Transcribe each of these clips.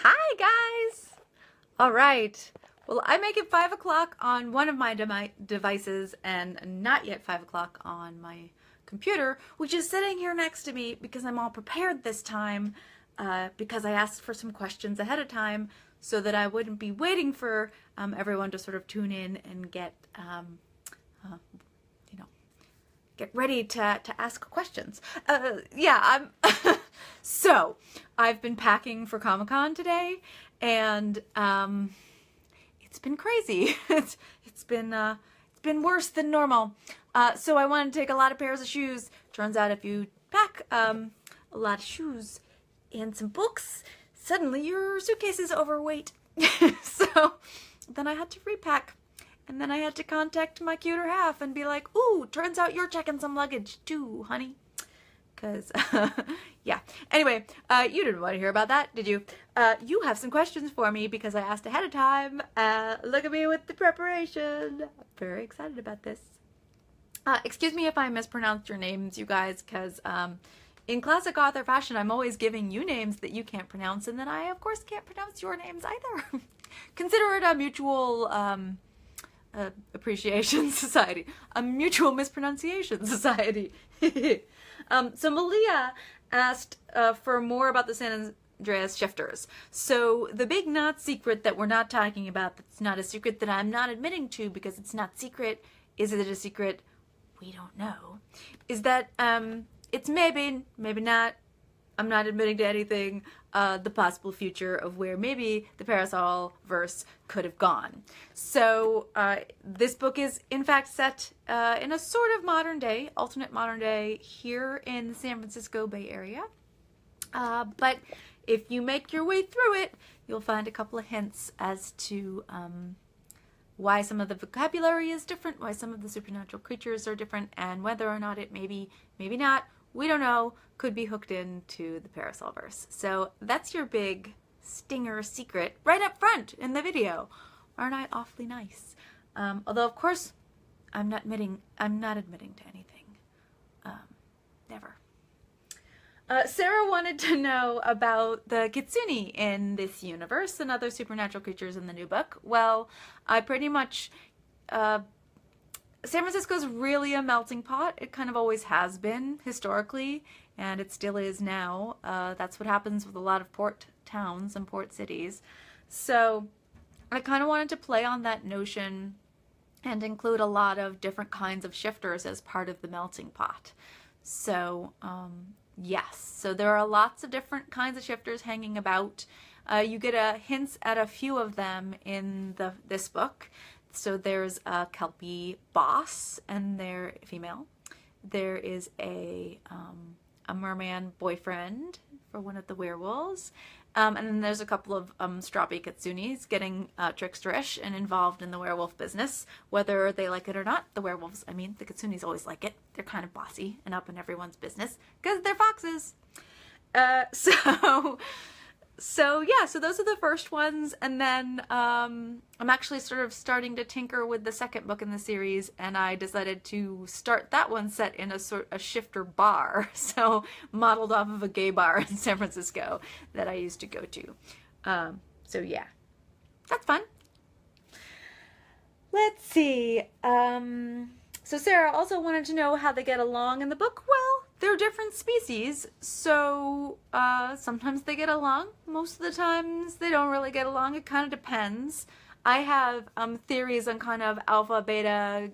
Hi guys! Alright, well I make it 5 o'clock on one of my devices and not yet 5 o'clock on my computer, which is sitting here next to me because I'm all prepared this time because I asked for some questions ahead of time so that I wouldn't be waiting for everyone to sort of tune in and get get ready to ask questions. So I've been packing for Comic-Con today, and it's been crazy. It's been worse than normal. So I wanted to take a lot of pairs of shoes. Turns out if you pack a lot of shoes and some books, suddenly your suitcase is overweight. So then I had to repack. And then I had to contact my cuter half and be like, ooh, turns out you're checking some luggage too, honey. Because, yeah. Anyway, you didn't want to hear about that, did you? You have some questions for me because I asked ahead of time. Look at me with the preparation. I'm very excited about this. Excuse me if I mispronounced your names, you guys, because in classic author fashion, I'm always giving you names that you can't pronounce, and then I, of course, can't pronounce your names either. Consider it a mutual... appreciation society, a mutual mispronunciation society. So Malia asked for more about the San Andreas shifters. So the big not secret that we're not talking about, that's not a secret that I'm not admitting to because it's not secret, is it a secret? We don't know. Is that it's maybe not, I'm not admitting to anything, the possible future of where maybe the Parasol verse could have gone. So this book is in fact set in a sort of modern day, alternate modern day here in the San Francisco Bay Area. But if you make your way through it, you'll find a couple of hints as to why some of the vocabulary is different, why some of the supernatural creatures are different, and whether or not it maybe not, we don't know, could be hooked into the Parasolverse. So that's your big stinger secret right up front in the video. Aren't I awfully nice? Although of course I'm not admitting to anything. Never. Sarah wanted to know about the Kitsune in this universe and other supernatural creatures in the new book. Well, I pretty much San Francisco's really a melting pot. It kind of always has been historically, and it still is now. That's what happens with a lot of port towns and port cities. So I kind of wanted to play on that notion and include a lot of different kinds of shifters as part of the melting pot. So yes, so there are lots of different kinds of shifters hanging about. You get hints at a few of them in this book. So there's a Kelpie boss, and they're female. There is a merman boyfriend for one of the werewolves. And then there's a couple of stroppy kitsunes getting tricksterish and involved in the werewolf business, whether they like it or not. The werewolves, I mean, the kitsunes always like it. They're kind of bossy and up in everyone's business because they're foxes. So yeah, so those are the first ones, and then I'm actually sort of starting to tinker with the second book in the series, and I decided to start that one set in a shifter bar, so modeled off of a gay bar in San Francisco that I used to go to. So yeah, that's fun. Let's see. So Sarah also wanted to know how they get along in the book. Well, they're different species, so sometimes they get along. Most of the times they don't really get along. It kind of depends. I have theories on kind of alpha, beta,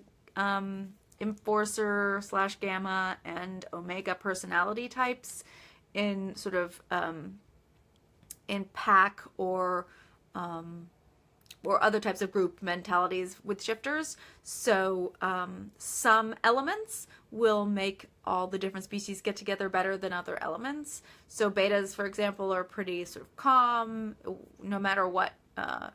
enforcer / gamma, and omega personality types in sort of in pack or other types of group mentalities with shifters. So some elements will make all the different species get together better than other elements. So betas, for example, are pretty sort of calm no matter what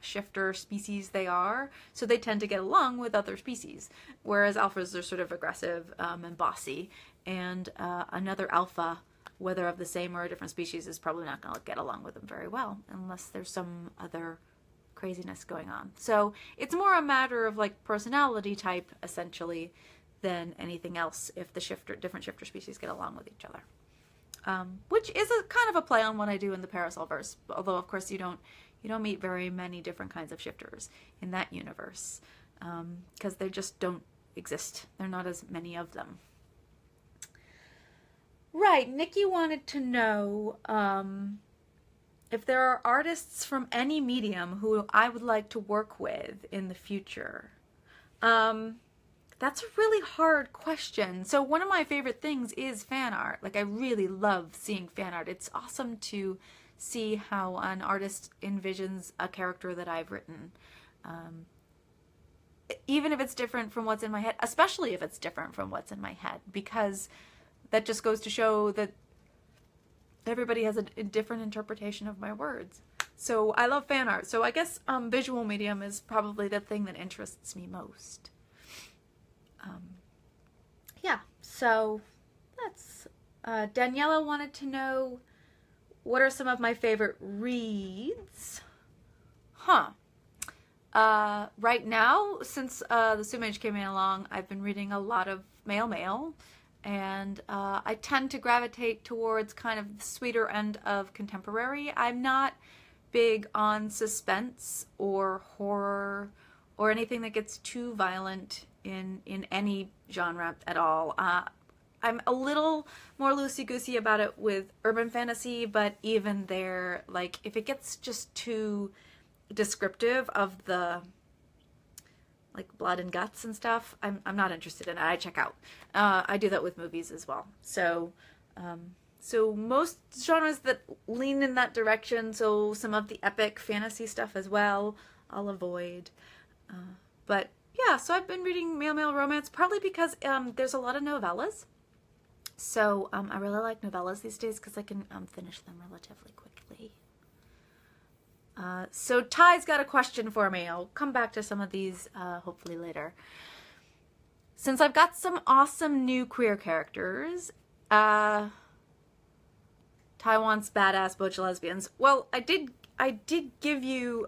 shifter species they are. So they tend to get along with other species. Whereas alphas are sort of aggressive and bossy. And another alpha, whether of the same or a different species, is probably not going to get along with them very well unless there's some other craziness going on. So it's more a matter of like personality type essentially than anything else if the different shifter species get along with each other. which is a kind of a play on what I do in the Parasolverse. Although, of course, you don't meet very many different kinds of shifters in that universe, because they just don't exist. There are not as many of them. Right, Nikki wanted to know if there are artists from any medium who I would like to work with in the future. That's a really hard question. So one of my favorite things is fan art. Like, I really love seeing fan art. It's awesome to see how an artist envisions a character that I've written. Even if it's different from what's in my head, especially if it's different from what's in my head, because that just goes to show that everybody has a different interpretation of my words. So I love fan art. So I guess visual medium is probably the thing that interests me most. Yeah, so that's... Daniela wanted to know, what are some of my favorite reads? Right now, since the Su Mage came along, I've been reading a lot of male, and I tend to gravitate towards kind of the sweeter end of contemporary. I'm not big on suspense or horror or anything that gets too violent in any genre at all. I'm a little more loosey-goosey about it with urban fantasy, but even there, like, if it gets just too descriptive of the, like, blood and guts and stuff, I'm not interested in it. I check out. I do that with movies as well. So most genres that lean in that direction, so some of the epic fantasy stuff as well, I'll avoid. But yeah, so I've been reading male romance, partly because there's a lot of novellas. So I really like novellas these days because I can finish them relatively quickly. So Ty's got a question for me. I'll come back to some of these hopefully later. Since I've got some awesome new queer characters, Ty wants badass butch lesbians. Well, I did give you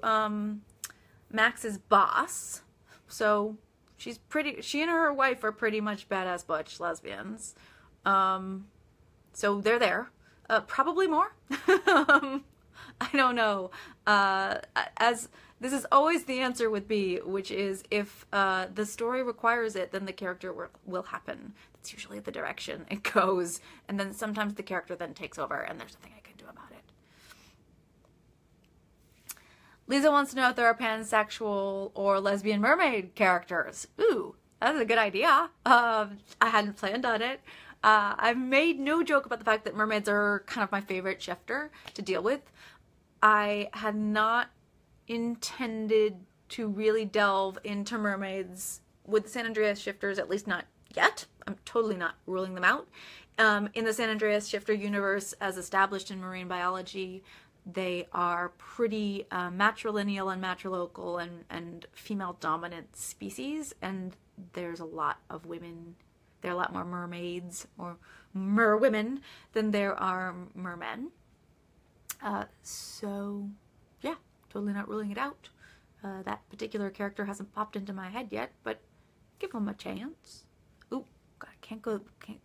Max's boss. So she and her wife are pretty much badass butch lesbians. So they're there. Probably more. I don't know. As this is always the answer with B, which is if the story requires it, then the character will happen. That's usually the direction it goes. And then sometimes the character then takes over and there's nothing I can do about it. Lisa wants to know if there are pansexual or lesbian mermaid characters. Ooh, that's a good idea. I hadn't planned on it. I've made no joke about the fact that mermaids are kind of my favorite shifter to deal with. I had not intended to really delve into mermaids with the San Andreas shifters, at least not yet. I'm totally not ruling them out. In the San Andreas shifter universe, as established in marine biology, they are pretty matrilineal and matrilocal and female-dominant species, and there's a lot of women. There are a lot more mermaids or merwomen than there are mermen. So, yeah, totally not ruling it out. That particular character hasn't popped into my head yet, but give them a chance. Ooh, God, can't do that.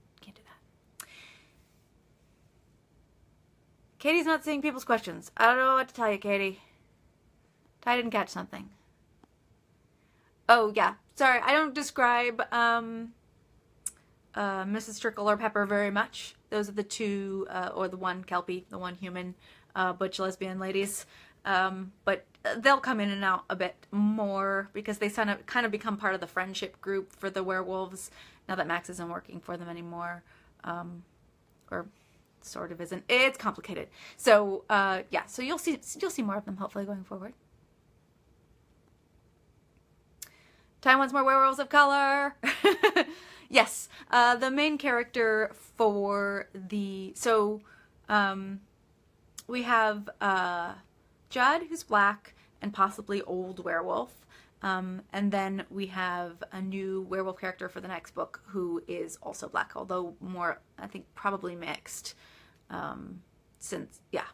Katie's not seeing people's questions. I don't know what to tell you, Katie. I didn't catch something. Oh, yeah. Sorry, I don't describe Mrs. Trickle or Pepper very much. Those are the two, or the one Kelpie, the one human, butch lesbian ladies. But they'll come in and out a bit more because they kind of become part of the friendship group for the werewolves now that Max isn't working for them anymore. Or sort of isn't. It's complicated. So yeah, so you'll see more of them hopefully going forward. Time wants more werewolves of color. Yes, the main character for the we have Judd, who's black and possibly old werewolf, and then we have a new werewolf character for the next book who is also black, although more, I think, probably mixed. Since, yeah,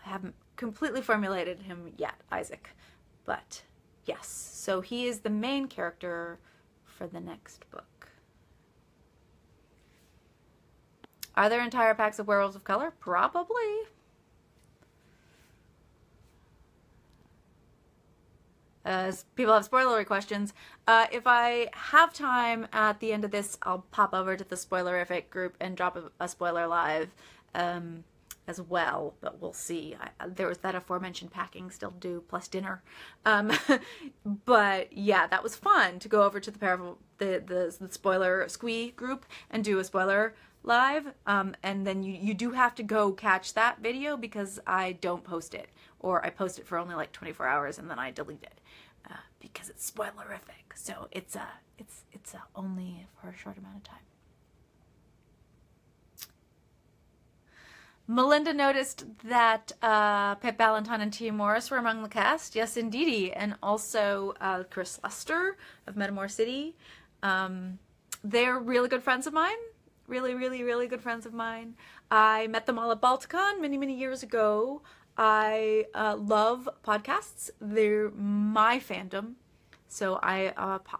I haven't completely formulated him yet, Isaac, but yes, so he is the main character for the next book. Are there entire packs of Werewolves of Color? Probably. People have spoilery questions. If I have time at the end of this, I'll pop over to the Spoilerific group and drop a spoiler live as well, but we'll see. There was that aforementioned packing still to do, plus dinner. But yeah, that was fun to go over to the spoiler squee group and do a spoiler live. And then you do have to go catch that video because I don't post it, or I post it for only like 24 hours and then I delete it because it's spoilerific. So it's only for a short amount of time. Melinda noticed that Pip Ballantyne and Tia Morris were among the cast. Yes, indeedy. And also Chris Lester of Metamore City. They're really good friends of mine. Really, really, really good friends of mine. I met them all at Balticon many, many years ago. I love podcasts. They're my fandom. So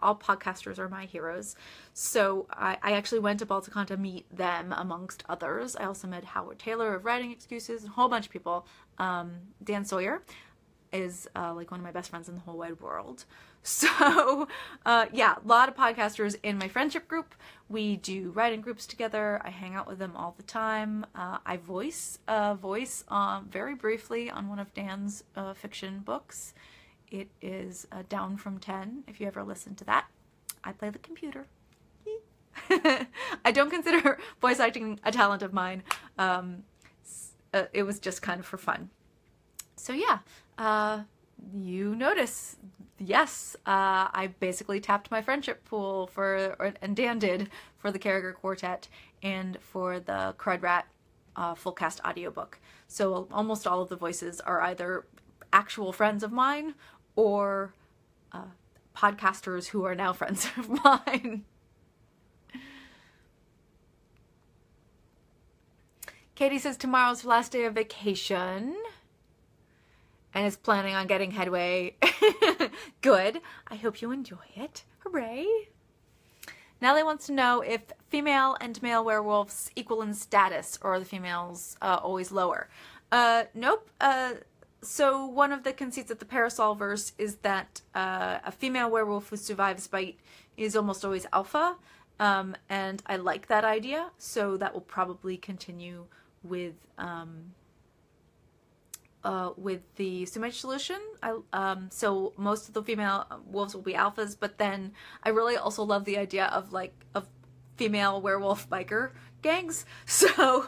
all podcasters are my heroes. So I actually went to Balticon to meet them, amongst others. I also met Howard Taylor of Writing Excuses, and a whole bunch of people. Dan Sawyer is like one of my best friends in the whole wide world. So yeah, a lot of podcasters in my friendship group. We do writing groups together. I hang out with them all the time. I voice very briefly on one of Dan's fiction books. It is Down from 10, if you ever listen to that. I play the computer. I don't consider voice acting a talent of mine. It was just kind of for fun. So yeah, you notice, yes, I basically tapped my friendship pool and Dan did, for the Carriger Quartet and for the Crud Rat full cast audiobook. So almost all of the voices are either actual friends of mine or podcasters who are now friends of mine. Katie says tomorrow's her last day of vacation and is planning on getting Headway. Good. I hope you enjoy it. Hooray. Nellie wants to know if female and male werewolves equal in status, or are the females always lower? Nope. So one of the conceits of the Parasolverse is that a female werewolf who survives bite is almost always alpha, and I like that idea, so that will probably continue with the Sumage Solution. So most of the female wolves will be alphas, but then I really also love the idea of female werewolf biker gangs. So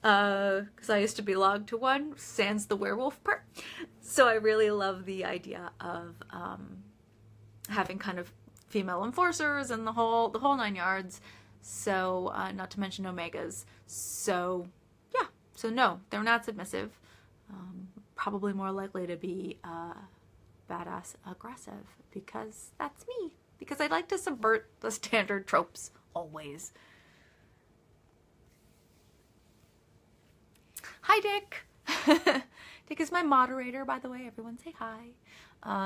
because I used to belong to one, sans the werewolf part. So I really love the idea of having kind of female enforcers and the whole 9 yards. So not to mention omegas. So yeah. So no, they're not submissive. Probably more likely to be badass aggressive, because that's me. Because I like to subvert the standard tropes always. Hi, Dick. Dick is my moderator, by the way. Everyone say hi.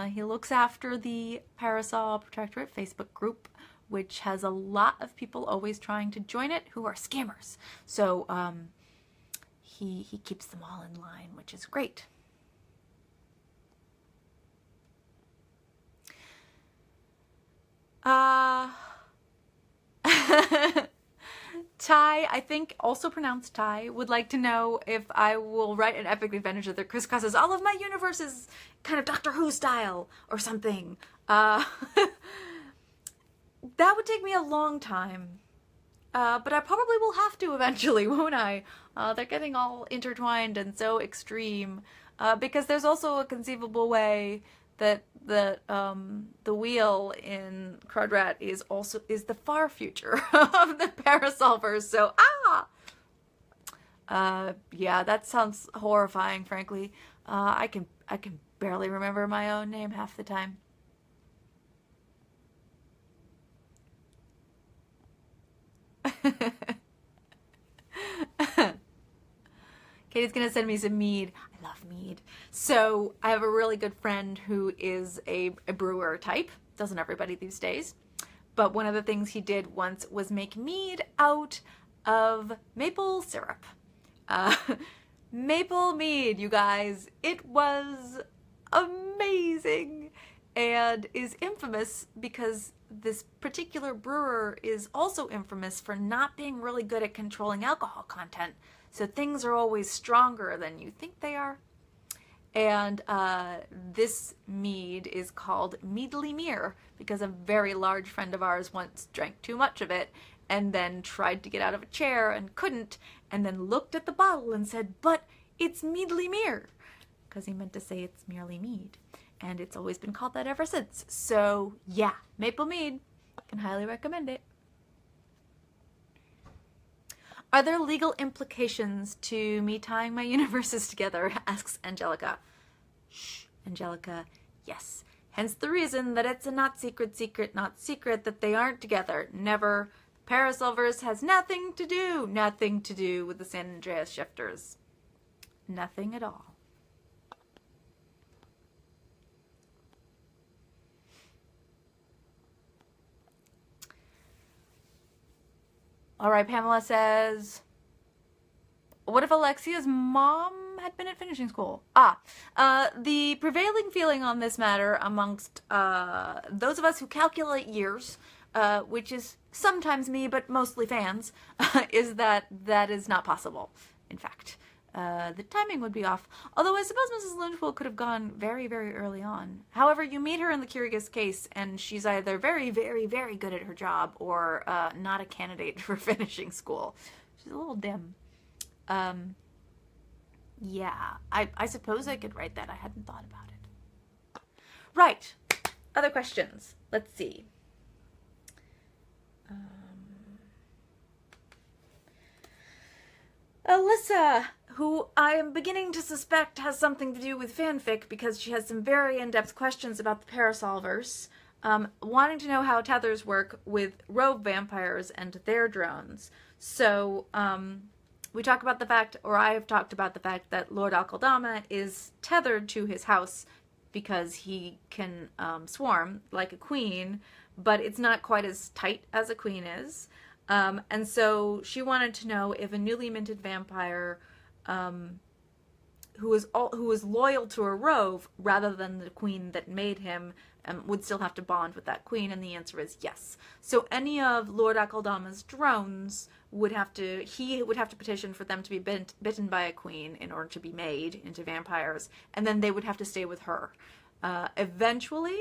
He looks after the Parasol Protectorate Facebook group, which has a lot of people always trying to join it who are scammers. So he keeps them all in line, which is great. Ty, I think also pronounced Ty, would like to know if I will write an epic adventure that crisscrosses all of my universes, kind of Doctor Who style or something. That would take me a long time. But I probably will have to eventually, won't I? They're getting all intertwined and so extreme. Because there's also a conceivable way that the wheel in Crudrat is the far future of the Parasolvers. So yeah, that sounds horrifying, frankly. I can barely remember my own name half the time. Katie's gonna send me some mead. I love mead. So I have a really good friend who is a brewer type. Doesn't everybody these days? But one of the things he did once was make mead out of maple syrup. Maple mead, you guys. It was amazing and is infamous because this particular brewer is also infamous for not being really good at controlling alcohol content. So things are always stronger than you think they are. And this mead is called Meadly Mere because a very large friend of ours once drank too much of it and then tried to get out of a chair and couldn't, and then looked at the bottle and said, "But it's Meadly Mere," because he meant to say it's merely mead. And it's always been called that ever since. So yeah, maple mead. Can highly recommend it. Are there legal implications to me tying my universes together? Asks Angelica. Shh, Angelica, yes. Hence the reason that it's a not secret that they aren't together. Never. Parasolverse has nothing to do with the San Andreas shifters. Nothing at all. All right, Pamela says, what if Alexia's mom had been at finishing school? The prevailing feeling on this matter amongst those of us who calculate years, which is sometimes me, but mostly fans, is that that is not possible, in fact. The timing would be off. Although I suppose Mrs. Lynchwell could have gone very, very early on. However, you meet her in the Curious Case, and she's either very, very, very good at her job or not a candidate for finishing school. She's a little dim. Yeah, I suppose I could write that. I hadn't thought about it. Right. Other questions. Let's see. Alyssa, who I am beginning to suspect has something to do with fanfic because she has some very in-depth questions about the Parasolverse, wanting to know how tethers work with rogue vampires and their drones. So, we talk about the fact, or I have talked about the fact, that Lord Akaldama is tethered to his house because he can swarm like a queen, but it's not quite as tight as a queen is. And so she wanted to know if a newly minted vampire who is loyal to a rove rather than the queen that made him would still have to bond with that queen, and the answer is yes. So any of Lord Akaldama's drones would have to petition for them to be bitten by a queen in order to be made into vampires, and then they would have to stay with her. Eventually,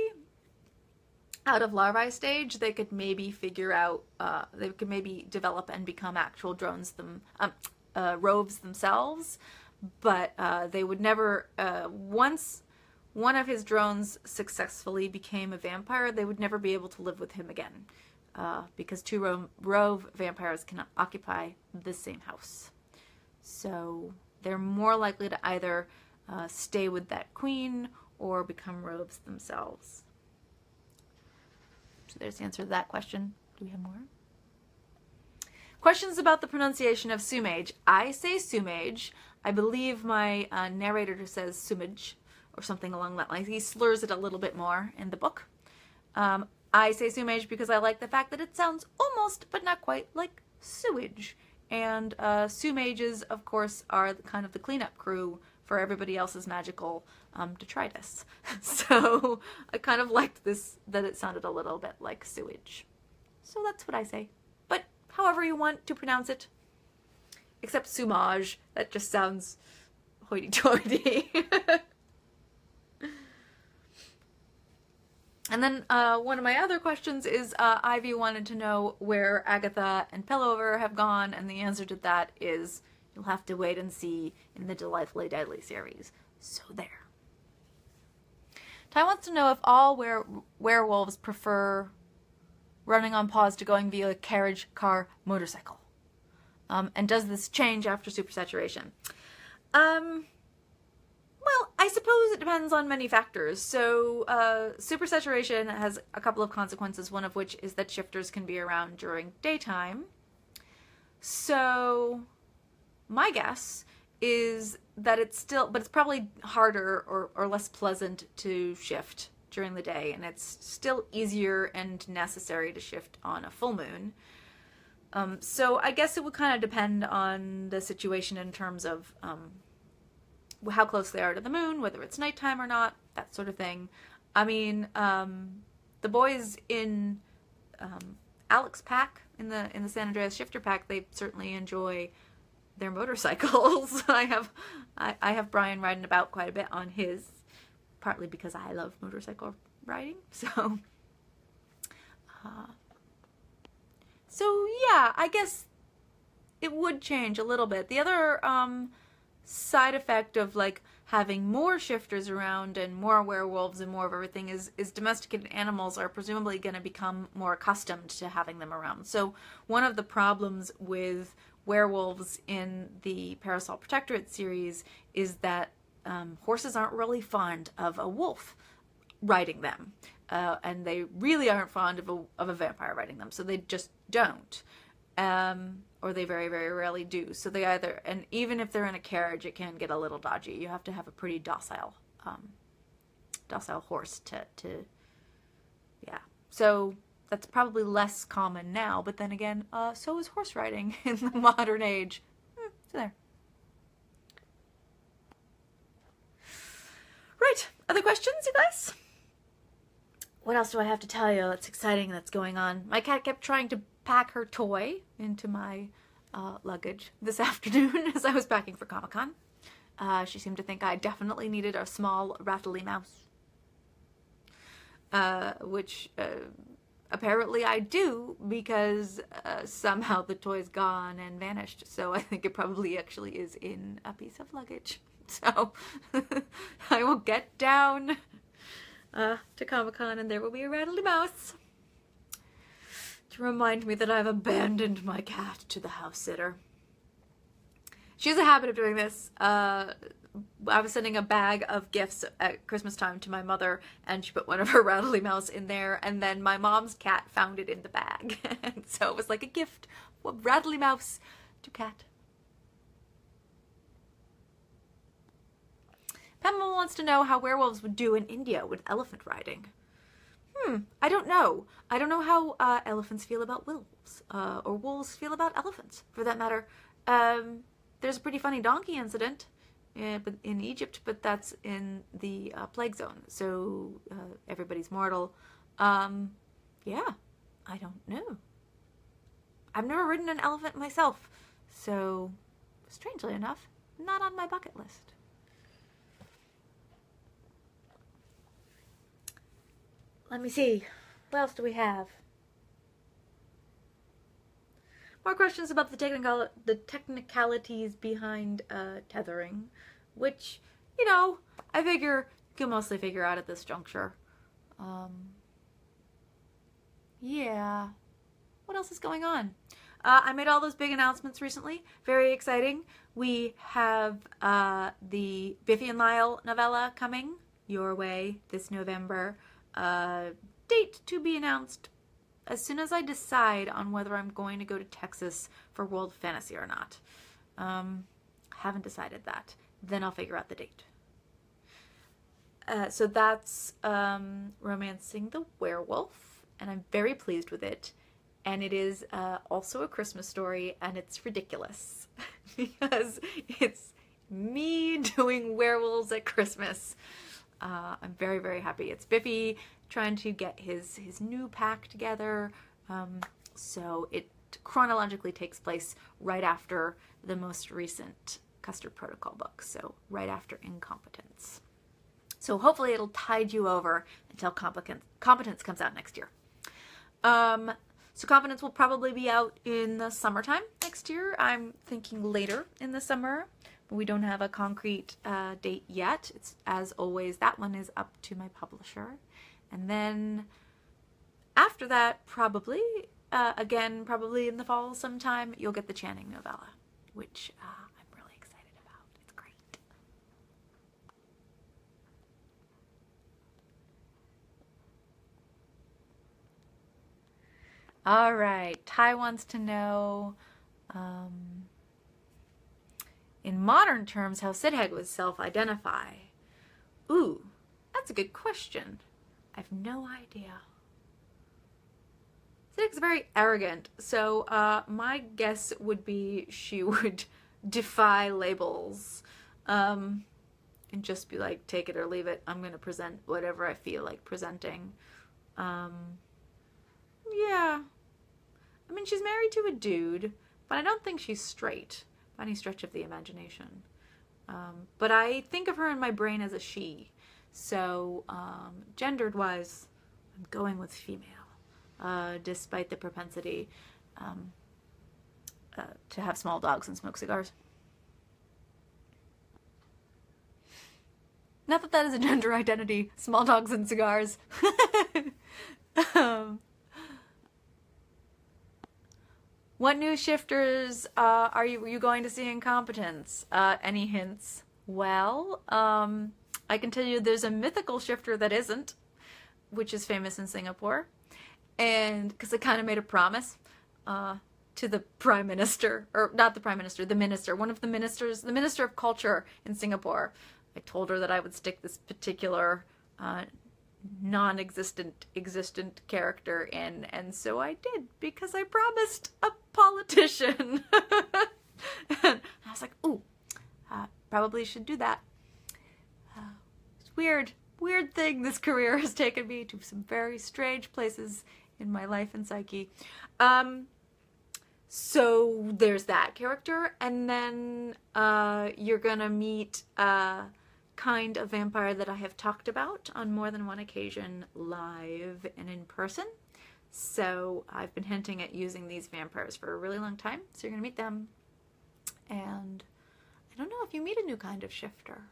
out of larvae stage, they could maybe figure out, they could maybe develop and become actual drones, roves themselves, but they would never, once one of his drones successfully became a vampire, they would never be able to live with him again, because two rove vampires cannot occupy the same house. So they're more likely to either stay with that queen or become roves themselves. So there's the answer to that question. Do we have more? Questions about the pronunciation of Su Mage. I say Su Mage. I believe my narrator says Sumage or something along that line. He slurs it a little bit more in the book. I say Su Mage because I like the fact that it sounds almost, but not quite, like sewage. And Su Mages, of course, are kind of the cleanup crew for everybody else's magical detritus. So I kind of liked this, that it sounded a little bit like sewage. So that's what I say. But however you want to pronounce it. Except Sumage, that just sounds hoity-toity. And then one of my other questions is Ivy wanted to know where Agatha and Pillover have gone, and the answer to that is you'll have to wait and see in the Delightfully Deadly series. So there. Ty wants to know if all werewolves prefer running on paws to going via carriage, car, motorcycle. And does this change after supersaturation? Well, I suppose it depends on many factors. So, supersaturation has a couple of consequences, one of which is that shifters can be around during daytime. So, my guess is that it's still, but it's probably harder or less pleasant to shift during the day, and it's still easier and necessary to shift on a full moon. So I guess it would kind of depend on the situation in terms of how close they are to the moon, whether it's nighttime or not, that sort of thing. I mean, the boys in Alec's pack, in the San Andreas shifter pack, they certainly enjoy their motorcycles. I have Brian riding about quite a bit on his, partly because I love motorcycle riding. So yeah, I guess it would change a little bit. The other side effect of like having more shifters around and more werewolves and more of everything is domesticated animals are presumably going to become more accustomed to having them around. So one of the problems with werewolves in the Parasol Protectorate series is that horses aren't really fond of a wolf riding them. And they really aren't fond of a vampire riding them, so they just don't. Or they very, very rarely do. So they either, and even if they're in a carriage, it can get a little dodgy. You have to have a pretty docile horse to yeah. So that's probably less common now, but then again, so is horse riding in the modern age. So there. Right, other questions, you guys? What else do I have to tell you that's exciting that's going on? My cat kept trying to pack her toy into my luggage this afternoon as I was packing for Comic-Con. She seemed to think I definitely needed a small rattly mouse. Which apparently I do, because somehow the toy's gone and vanished. So I think it probably actually is in a piece of luggage. So I will get down to Comic-Con and there will be a rattly mouse to remind me that I've abandoned my cat to the house sitter. She has a habit of doing this. I was sending a bag of gifts at Christmas time to my mother, and she put one of her rattly mouse in there, and then my mom's cat found it in the bag. And so it was like a gift of rattly mouse to cat. Pamela wants to know how werewolves would do in India with elephant riding. I don't know. I don't know how elephants feel about wolves, or wolves feel about elephants, for that matter. There's a pretty funny donkey incident in Egypt, but that's in the plague zone, so everybody's mortal. Yeah, I don't know. I've never ridden an elephant myself, so strangely enough, not on my bucket list. Let me see. What else do we have? More questions about the technicalities behind tethering, which, you know, I figure you can mostly figure out at this juncture. Yeah. What else is going on? I made all those big announcements recently. Very exciting. We have the Vivian Lyell novella coming your way this November. Date to be announced as soon as I decide on whether I'm going to go to Texas for World Fantasy or not. Haven't decided that. Then I'll figure out the date. So that's Romancing the Werewolf, and I'm very pleased with it. And it is also a Christmas story, and it's ridiculous because it's me doing werewolves at Christmas. I'm very, very happy. It's Biffy trying to get his new pack together. So it chronologically takes place right after the most recent Custard Protocol book. So right after Incompetence. So hopefully it'll tide you over until Competence comes out next year. So Competence will probably be out in the summertime next year. I'm thinking later in the summer. We don't have a concrete date yet. It's, as always, that one is up to my publisher. And then after that, probably, again, probably in the fall sometime, you'll get the Channing novella, which I'm really excited about. It's great. All right. Ty wants to know... in modern terms, how Sidheg would self-identify. Ooh, that's a good question. I have no idea. aesthetic's very arrogant. So my guess would be she would defy labels. And just be like, take it or leave it. I'm going to present whatever I feel like presenting. Yeah. I mean, she's married to a dude, but I don't think she's straight by any stretch of the imagination. But I think of her in my brain as a she. So, gendered-wise, I'm going with female, despite the propensity to have small dogs and smoke cigars. Not that that is a gender identity. Small dogs and cigars. What new shifters are you going to see in Competence? Any hints? Well, I can tell you there's a mythical shifter that isn't, which is famous in Singapore. And because I kind of made a promise to the Prime Minister, or not the Prime Minister, the Minister, one of the ministers, the Minister of Culture in Singapore. I told her that I would stick this particular existent character in, and so I did, because I promised a politician. And I was like, ooh, probably should do that. It's weird thing. This career has taken me to some very strange places in my life and psyche. So there's that character, and then you're gonna meet kind of vampire that I have talked about on more than one occasion, live and in person. So I've been hinting at using these vampires for a really long time. So you're gonna meet them, and I don't know if you meet a new kind of shifter.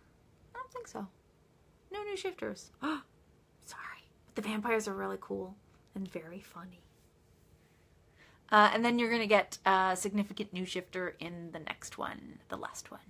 I don't think so. No new shifters. Oh, sorry. But the vampires are really cool and very funny. And then you're gonna get a significant new shifter in the next one, the last one.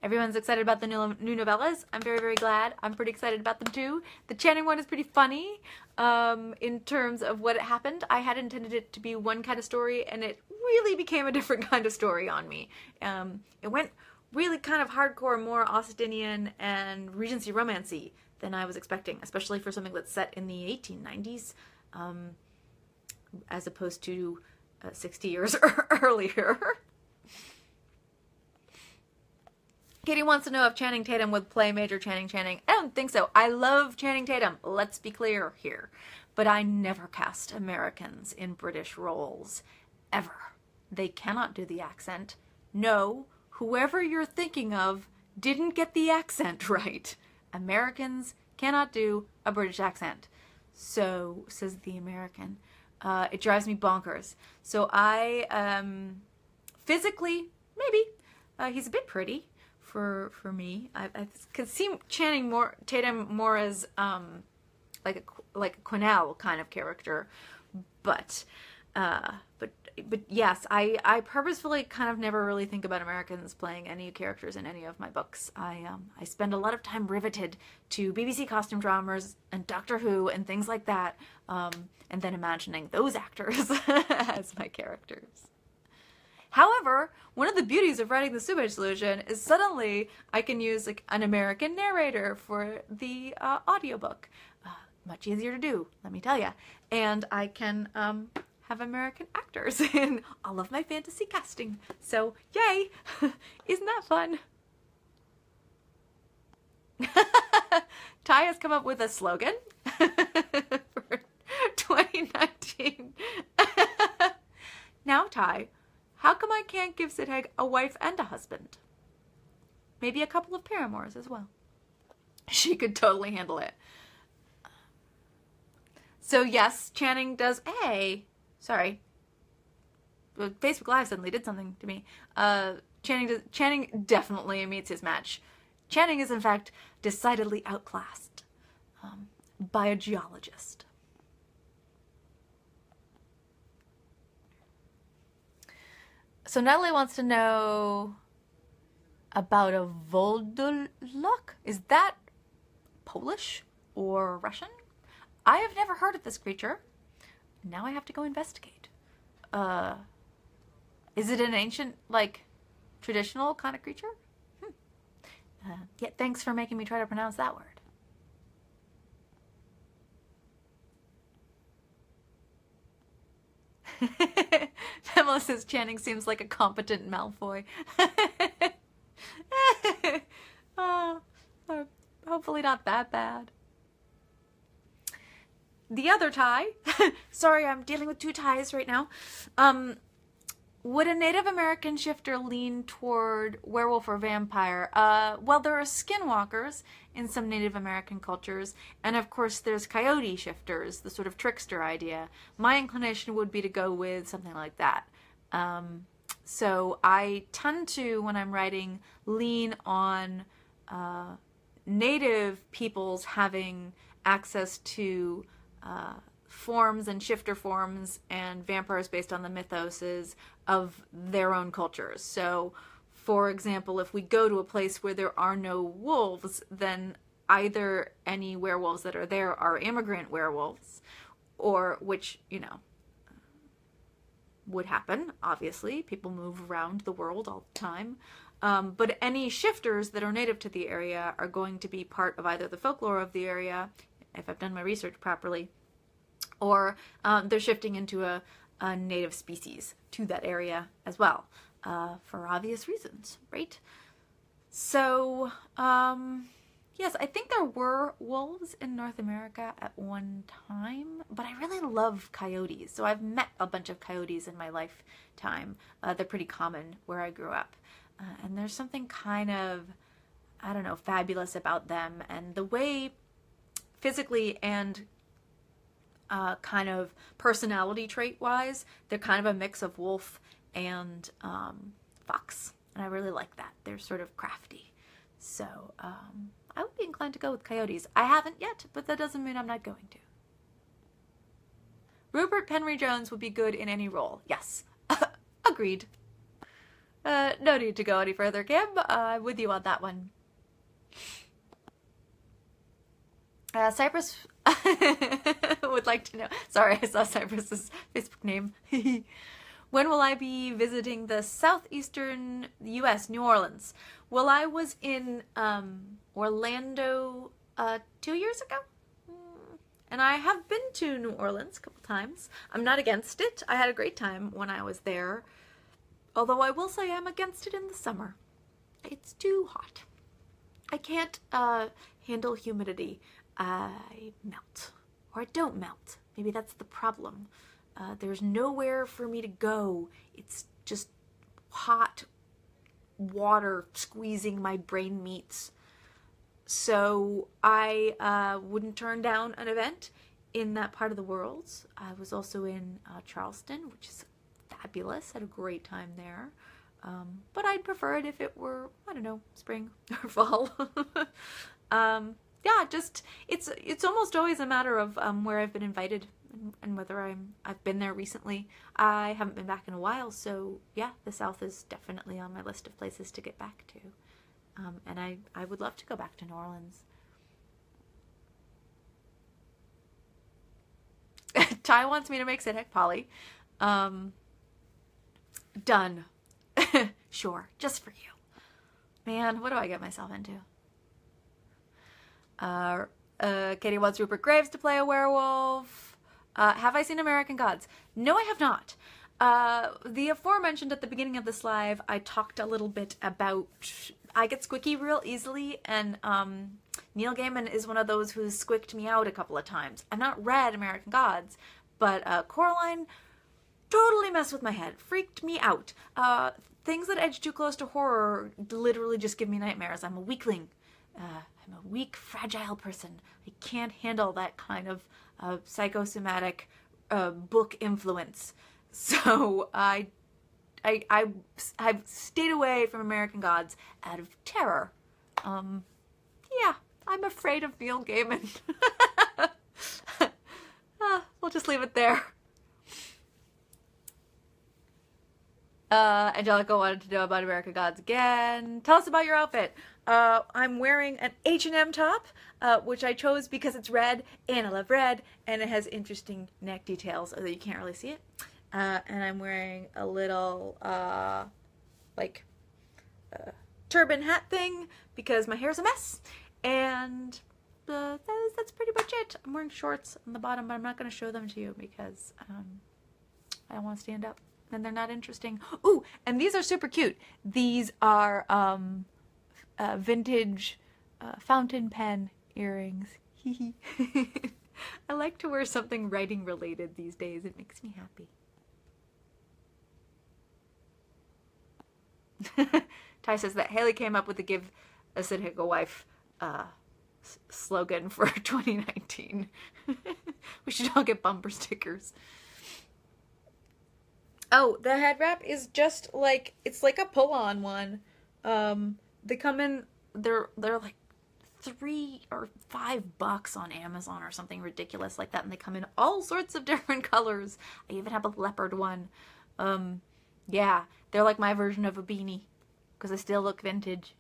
Everyone's excited about the new novellas. I'm very, very glad. I'm pretty excited about them too. The Channing one is pretty funny in terms of what happened. I had intended it to be one kind of story, and it really became a different kind of story on me. It went really kind of hardcore, more Austinian and Regency romancy than I was expecting, especially for something that's set in the 1890s, as opposed to 60 years earlier. Katie wants to know if Channing Tatum would play Major Channing. I don't think so. I love Channing Tatum, let's be clear here. But I never cast Americans in British roles, ever. They cannot do the accent. No, whoever you're thinking of didn't get the accent right. Americans cannot do a British accent. So, says the American. It drives me bonkers. So I, physically, maybe. He's a bit pretty. For me, I could see Tatum more as like a Quinnell kind of character, but yes, I purposefully kind of never really think about Americans playing any characters in any of my books. I spend a lot of time riveted to BBC costume dramas and Doctor Who and things like that, and then imagining those actors as my characters. However, one of the beauties of writing the Sumage Solution is suddenly I can use like an American narrator for the audiobook. Much easier to do, let me tell you. And I can have American actors in all of my fantasy casting. So, yay! Isn't that fun? Ty has come up with a slogan for 2019. Now, Ty, how come I can't give Sid Haig a wife and a husband? Maybe a couple of paramours as well. She could totally handle it. So yes, Channing does... Hey! Sorry. Facebook Live suddenly did something to me. Channing definitely meets his match. Channing is in fact decidedly outclassed by a geologist. So Natalie wants to know about a Voldulok. Is that Polish or Russian? I have never heard of this creature. Now I have to go investigate. Is it an ancient, like, traditional kind of creature? Yeah, thanks for making me try to pronounce that word. Pamela says Channing seems like a competent Malfoy. Oh, hopefully not that bad. The other tie, sorry, I'm dealing with two ties right now. Would a Native American shifter lean toward werewolf or vampire? Well, there are skinwalkers in some Native American cultures, and of course there's coyote shifters, the sort of trickster idea. My inclination would be to go with something like that. So I tend to, when I'm writing, lean on Native peoples having access to forms and shifter forms and vampires based on the mythoses of their own cultures. So, for example, if we go to a place where there are no wolves, then either any werewolves that are there are immigrant werewolves, or which, you know, would happen, obviously. People move around the world all the time. But any shifters that are native to the area are going to be part of either the folklore of the area, if I've done my research properly, or they're shifting into a native species to that area as well, for obvious reasons, right? So, yes, I think there were wolves in North America at one time, but I really love coyotes. So I've met a bunch of coyotes in my lifetime. They're pretty common where I grew up. And there's something kind of, I don't know, fabulous about them. And the way physically and kind of personality trait-wise, they're kind of a mix of wolf and fox. And I really like that. They're sort of crafty. So I would be inclined to go with coyotes. I haven't yet, but that doesn't mean I'm not going to. Rupert Penry Jones would be good in any role. Yes. Agreed. No need to go any further, Kim. I'm with you on that one. Cypress would like to know. Sorry, I saw Cypress's Facebook name. When will I be visiting the southeastern U.S., New Orleans? Well, I was in Orlando 2 years ago. And I have been to New Orleans a couple times. I'm not against it. I had a great time when I was there. Although I will say I'm against it in the summer. It's too hot. I can't handle humidity. I melt. Or I don't melt. Maybe that's the problem. There's nowhere for me to go. It's just hot water squeezing my brain meats. So I wouldn't turn down an event in that part of the world. I was also in Charleston, which is fabulous. Had a great time there. But I'd prefer it if it were, I don't know, spring or fall. Yeah, just it's almost always a matter of where I've been invited and whether I've been there recently. I haven't been back in a while, so yeah, the South is definitely on my list of places to get back to. And I would love to go back to New Orleans. Ty wants me to make Cynic Polly. Done. Sure, just for you. Man, what do I get myself into? Katie wants Rupert Graves to play a werewolf. Have I seen American Gods? No, I have not. The aforementioned at the beginning of this live, I talked a little bit about I get squicky real easily, and Neil Gaiman is one of those who's squicked me out a couple of times. I've not read American Gods, but Coraline totally messed with my head, freaked me out. Things that edge too close to horror literally just give me nightmares. I'm a weakling. I'm a weak, fragile person. I can't handle that kind of psychosomatic book influence. So I've stayed away from American Gods out of terror. Yeah, I'm afraid of Neil Gaiman. We'll just leave it there. Angelica wanted to know about American Gods again. Tell us about your outfit. I'm wearing an H&M top, which I chose because it's red, and I love red, and it has interesting neck details, although you can't really see it. And I'm wearing a little, turban hat thing because my hair's a mess. And that's pretty much it. I'm wearing shorts on the bottom, but I'm not going to show them to you because I don't want to stand up and they're not interesting. Ooh, and these are super cute. These are vintage fountain pen earrings. I like to wear something writing related these days. It makes me happy. Ty says that Haley came up with the Give a Sidhick a Wife slogan for 2019. We should all get bumper stickers. Oh, the head wrap is just like, it's like a pull-on one. They come in, they're like $3 or $5 on Amazon or something ridiculous like that, and they come in all sorts of different colors. I even have a leopard one. Yeah, they're like my version of a beanie because I still look vintage.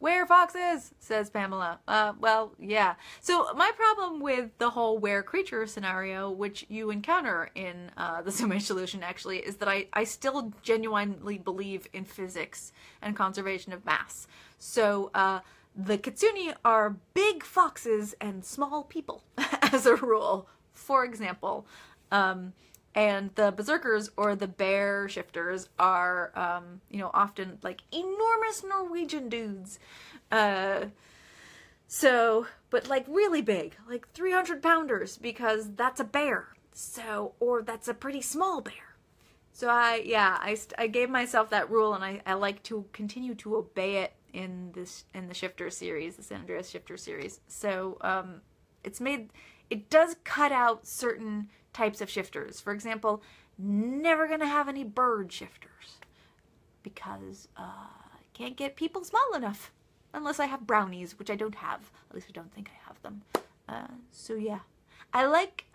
Wear foxes, says Pamela. Well, yeah. So my problem with the whole wear creature scenario, which you encounter in the Sumage Solution actually, is that I still genuinely believe in physics and conservation of mass. So the Kitsune are big foxes and small people, as a rule, for example. And the berserkers or the bear shifters are, you know, often like enormous Norwegian dudes. But like really big, like 300-pounders, because that's a bear. So, or that's a pretty small bear. So I gave myself that rule, and I like to continue to obey it in the Shifter series, the San Andreas Shifter series. So, it does cut out certain types of shifters. For example, never gonna have any bird shifters because I can't get people small enough unless I have brownies, which I don't have. At least I don't think I have them. So yeah, I like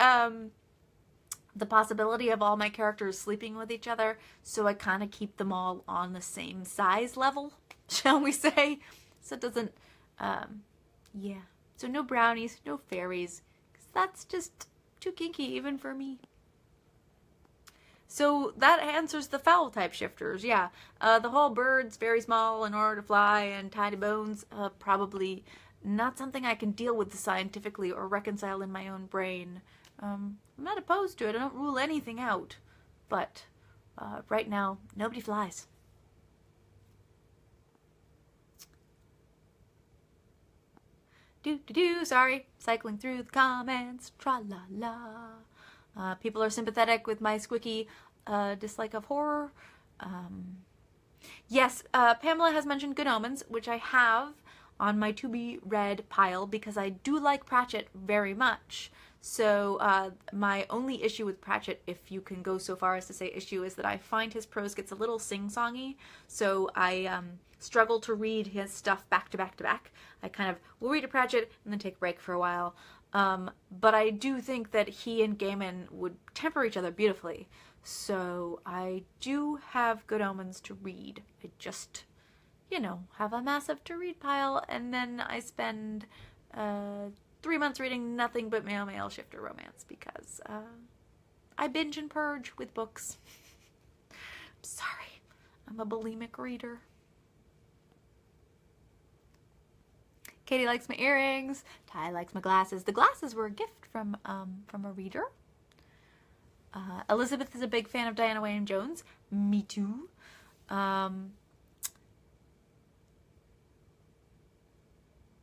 the possibility of all my characters sleeping with each other, so I kind of keep them all on the same size level, shall we say? So it doesn't, yeah. So no brownies, no fairies, because that's just too kinky even for me. So that answers the fowl type shifters, yeah. The whole bird's very small in order to fly and tiny bones, probably not something I can deal with scientifically or reconcile in my own brain. I'm not opposed to it. I don't rule anything out. But right now, nobody flies. Sorry, cycling through the comments, tra-la-la. People are sympathetic with my squicky dislike of horror. Yes, Pamela has mentioned Good Omens, which I have on my to-be-read pile because I do like Pratchett very much. So my only issue with Pratchett, if you can go so far as to say issue, is that I find his prose gets a little sing-songy. So I struggle to read his stuff back to back to back. I kind of will read a Pratchett and then take a break for a while. But I do think that he and Gaiman would temper each other beautifully. So I do have Good Omens to read. I just, you know, have a massive to-read pile, and then I spend 3 months reading nothing but male shifter romance because I binge and purge with books. I'm sorry. I'm a bulimic reader. Katie likes my earrings. Ty likes my glasses. The glasses were a gift from a reader. Elizabeth is a big fan of Diana Wynne Jones. Me too.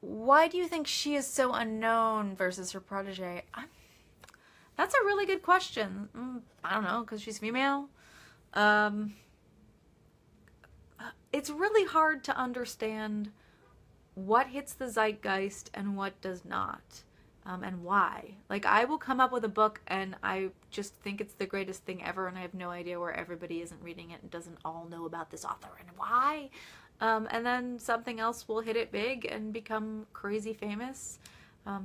Why do you think she is so unknown versus her protege? That's a really good question. I don't know, because she's female. It's really hard to understand what hits the zeitgeist and what does not, and why. Like, I will come up with a book and I just think it's the greatest thing ever, and I have no idea where everybody isn't reading it and doesn't all know about this author and why. And then something else will hit it big and become crazy famous.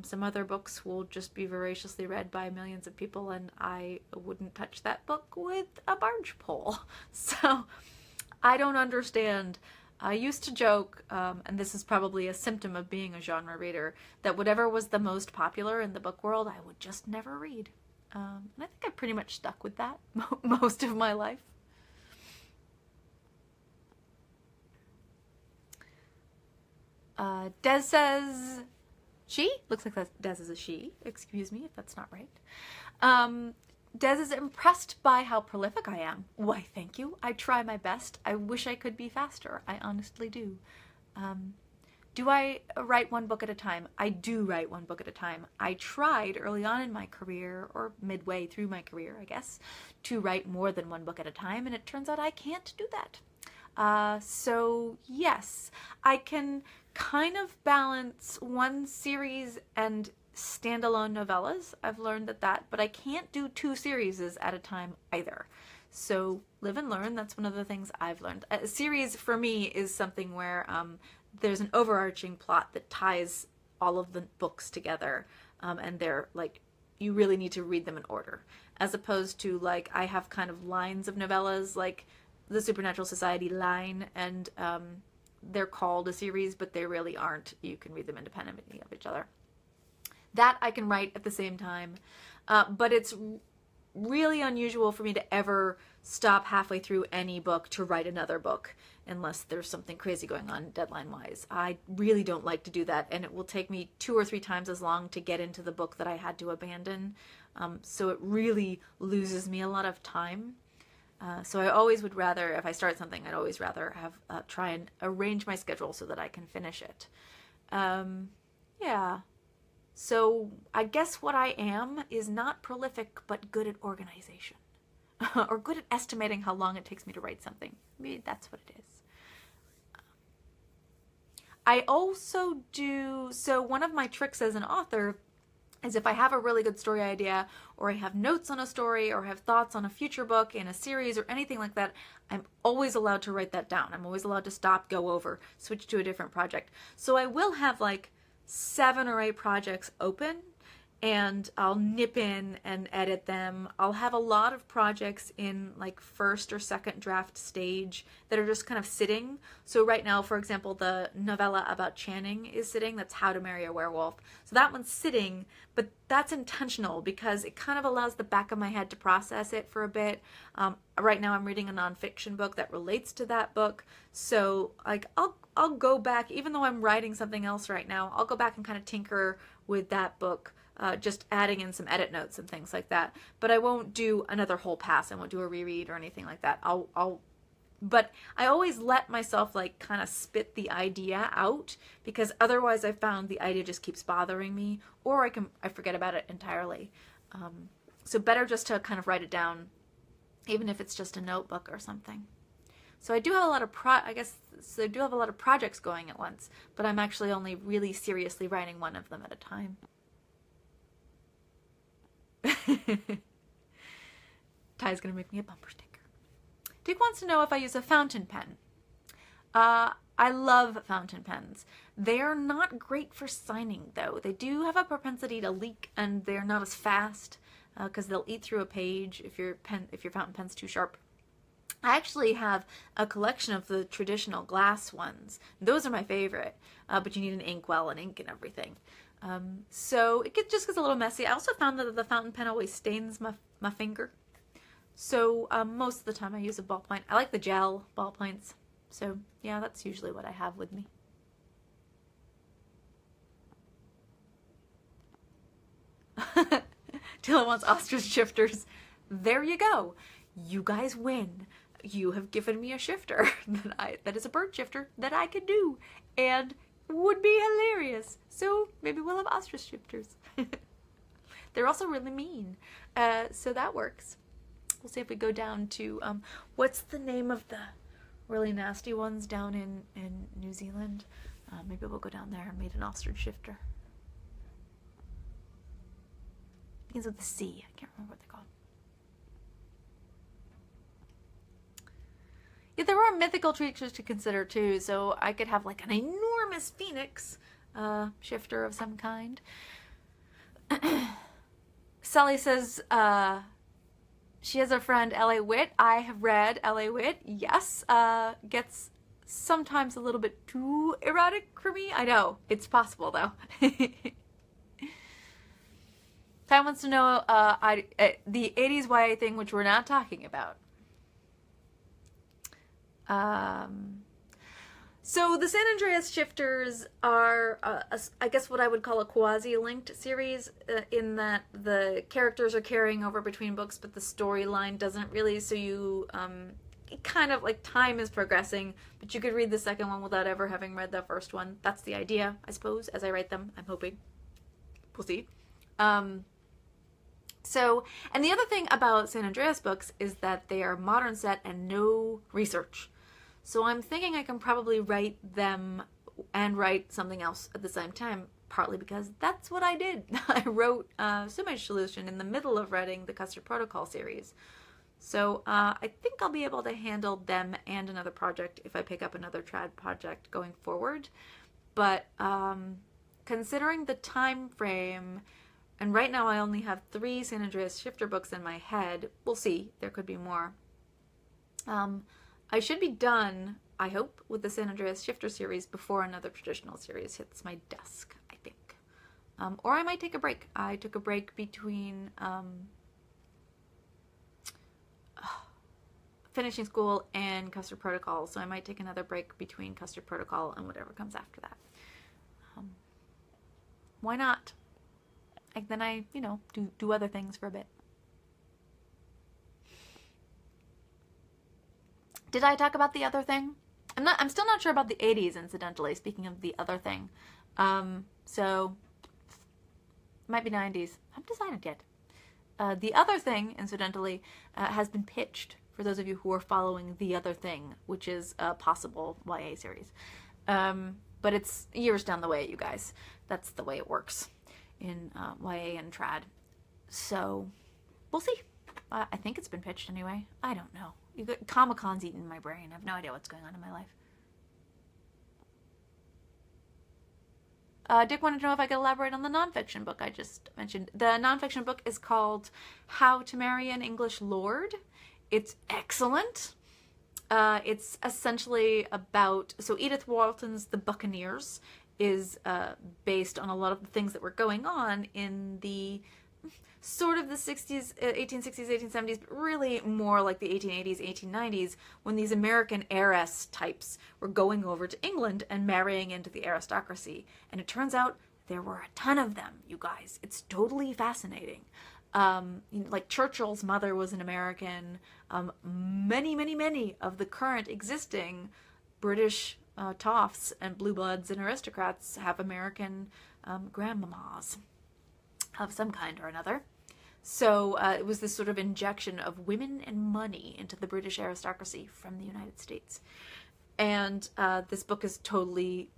Some other books will just be voraciously read by millions of people, and I wouldn't touch that book with a barge pole. So I don't understand. I used to joke, and this is probably a symptom of being a genre reader, that whatever was the most popular in the book world, I would just never read. And I think I pretty much stuck with that most of my life. Des says she. Looks like Des is a she. Excuse me if that's not right. Des is impressed by how prolific I am. Why, thank you. I try my best. I wish I could be faster. I honestly do. Do I write one book at a time? I do write one book at a time. I tried early on in my career, or midway through my career, I guess, to write more than one book at a time, and it turns out I can't do that. So yes, I can kind of balance one series and standalone novellas. I've learned that, but I can't do two series at a time either. So live and learn. That's one of the things I've learned. A series for me is something where there's an overarching plot that ties all of the books together, and they're like, you really need to read them in order, as opposed to like I have kind of lines of novellas like the Supernatural Society line, and they're called a series, but they really aren't. You can read them independently of each other. That I can write at the same time, but it's really unusual for me to ever stop halfway through any book to write another book, unless there's something crazy going on deadline-wise. I really don't like to do that, and it will take me 2 or 3 times as long to get into the book that I had to abandon, so it really loses me a lot of time. So I always would rather, if I start something, I'd always rather have try and arrange my schedule so that I can finish it. Yeah. So I guess what I am is not prolific, but good at organization. Or good at estimating how long it takes me to write something. Maybe that's what it is. I also do, so one of my tricks as an author is if I have a really good story idea, or I have notes on a story, or have thoughts on a future book in a series or anything like that, I'm always allowed to write that down. I'm always allowed to stop, go over, switch to a different project. So I will have like 7 or 8 projects open, and I'll nip in and edit them. I'll have a lot of projects in like first or second draft stage that are just kind of sitting. So right now, for example, the novella about Channing is sitting. That's How to Marry a Werewolf. So that one's sitting, but that's intentional because it kind of allows the back of my head to process it for a bit. Right now I'm reading a nonfiction book that relates to that book. So like I'll go back, even though I'm writing something else right now, I'll go back and kind of tinker with that book. Just adding in some edit notes and things like that. But I won't do another whole pass. I won't do a reread or anything like that. But I always let myself like kind of spit the idea out, because otherwise I found the idea just keeps bothering me, or I forget about it entirely. So better just to kind of write it down, even if it's just a notebook or something. So I do have a lot of I do have a lot of projects going at once, but I'm actually only really seriously writing one of them at a time. Ty's gonna make me a bumper sticker. Dick wants to know if I use a fountain pen. I love fountain pens. They are not great for signing, though. They do have a propensity to leak, and they're not as fast because they'll eat through a page if your fountain pen's too sharp. I actually have a collection of the traditional glass ones. Those are my favorite, but you need an inkwell and ink and everything. So it just gets a little messy. I also found that the fountain pen always stains my finger. So most of the time I use a ballpoint. I like the gel ballpoints. So yeah, that's usually what I have with me. Dylan wants ostrich shifters. There you go. You guys win. You have given me a shifter that is a bird shifter that I can do, and would be hilarious. So maybe we'll have ostrich shifters. They're also really mean, so that works. We'll see if we go down to what's the name of the really nasty ones down in New Zealand. Maybe we'll go down there and meet an ostrich shifter. Begins with the C. I can't remember what they're called. Yeah, there are mythical creatures to consider too, so I could have like an enormous phoenix shifter of some kind. Sally says she has a friend, L.A. Witt. I have read L.A. Witt, yes. Gets sometimes a little bit too erotic for me. I know, it's possible though. Ty wants to know the 80s YA thing, which we're not talking about. So the San Andreas Shifters are, I guess, what I would call a quasi-linked series, in that the characters are carrying over between books, but the storyline doesn't really. So you, kind of like time is progressing, but you could read the second one without ever having read the first one. That's the idea, I suppose, as I write them. I'm hoping. We'll see. So, and the other thing about San Andreas books is that they are modern set and no research. So I'm thinking I can probably write them and write something else at the same time, partly because that's what I did. I wrote Sumage Solution in the middle of writing the Custard Protocol series. So I think I'll be able to handle them and another project if I pick up another trad project going forward. But considering the time frame, and right now I only have 3 San Andreas Shifter books in my head, we'll see, there could be more. I should be done, I hope, with the San Andreas Shifter series before another traditional series hits my desk, I think. Or I might take a break. I took a break between finishing school and Custard Protocol, so I might take another break between Custard Protocol and whatever comes after that. Why not? And then I, you know, do other things for a bit. Did I talk about the other thing? I'm still not sure about the 80s, incidentally, speaking of the other thing. So, might be 90s. I haven't decided yet. The other thing, incidentally, has been pitched, for those of you who are following The Other Thing, which is a possible YA series. But it's years down the way, you guys. That's the way it works in YA and trad. So, we'll see. I think it's been pitched anyway. I don't know. Comic-Con's eaten my brain. I have no idea what's going on in my life. Dick wanted to know if I could elaborate on the nonfiction book I just mentioned. The nonfiction book is called How to Marry an English Lord. It's excellent. It's essentially about... So Edith Walton's The Buccaneers is based on a lot of the things that were going on in the... sort of the 60s, 1860s, 1870s, but really more like the 1880s, 1890s, when these American heiress types were going over to England and marrying into the aristocracy. And it turns out there were a ton of them, you guys. It's totally fascinating. Like Churchill's mother was an American. Many of the current existing British toffs and blue bloods and aristocrats have American grandmamas of some kind or another. So it was this sort of injection of women and money into the British aristocracy from the United States. And this book is totally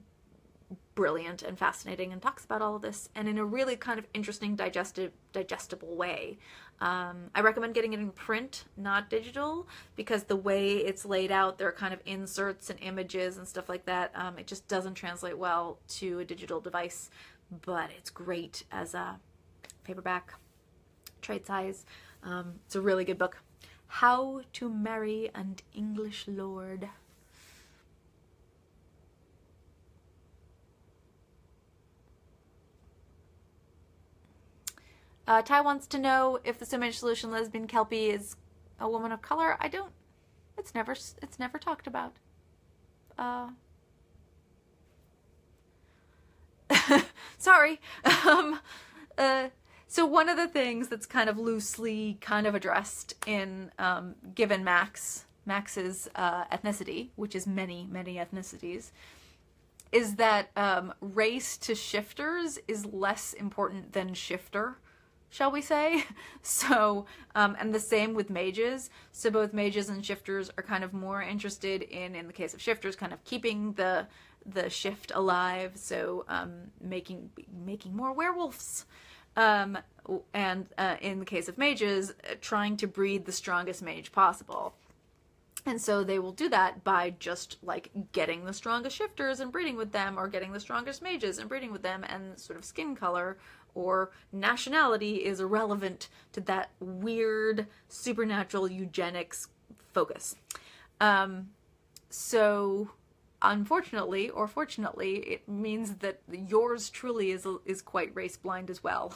brilliant and fascinating and talks about all of this, and in a really kind of interesting, digestible way. I recommend getting it in print, not digital, because the way it's laid out, there are kind of inserts and images and stuff like that. It just doesn't translate well to a digital device, but it's great as a paperback, trade size. It's a really good book. How to Marry an English Lord. Ty wants to know if the Sumage Solution lesbian Kelpie is a woman of color. I don't. It's never talked about. Sorry. So one of the things that's kind of loosely kind of addressed in given Max's ethnicity, which is many ethnicities, is that race to shifters is less important than shifter, shall we say. So, and the same with mages. So both mages and shifters are kind of more interested in the case of shifters, kind of keeping the shift alive. So making more werewolves. And in the case of mages, trying to breed the strongest mage possible. And so they will do that by just like getting the strongest shifters and breeding with them, or getting the strongest mages and breeding with them, and sort of skin color or nationality is irrelevant to that weird supernatural eugenics focus. So unfortunately, or fortunately, it means that yours truly is quite race blind as well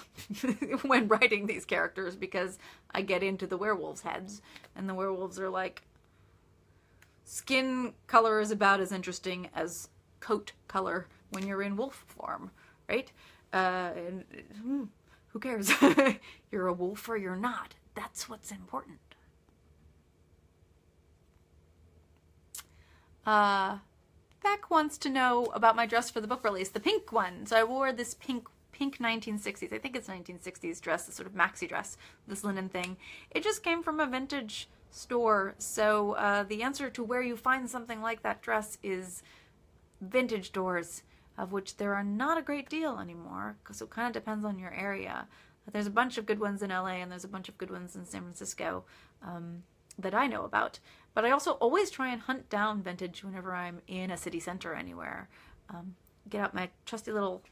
when writing these characters, because I get into the werewolves' heads, and the werewolves are like, skin color is about as interesting as coat color when you're in wolf form, right? Who cares? You're a wolf or you're not. That's what's important. Beck wants to know about my dress for the book release, the pink one. So I wore this pink 1960s, I think it's 1960s dress, this sort of maxi dress, this linen thing. It just came from a vintage store. So the answer to where you find something like that dress is vintage stores, of which there are not a great deal anymore, because it kind of depends on your area. There's a bunch of good ones in LA, and there's a bunch of good ones in San Francisco that I know about. But I also always try and hunt down vintage whenever I'm in a city center anywhere. Get out my trusty little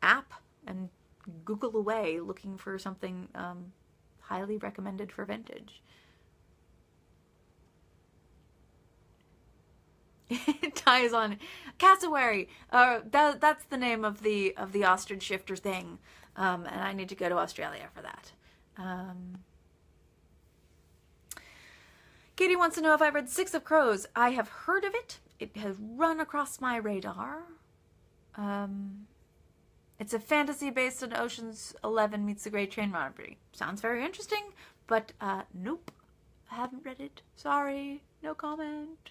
app and Google away looking for something highly recommended for vintage. It ties on cassowary. That's the name of the ostrich shifter thing, and I need to go to Australia for that. Katie wants to know if I've read Six of Crows. I have heard of it. It has run across my radar. It's a fantasy based on Ocean's 11 meets the Great Train Robbery. Sounds very interesting, but nope, I haven't read it. Sorry, no comment.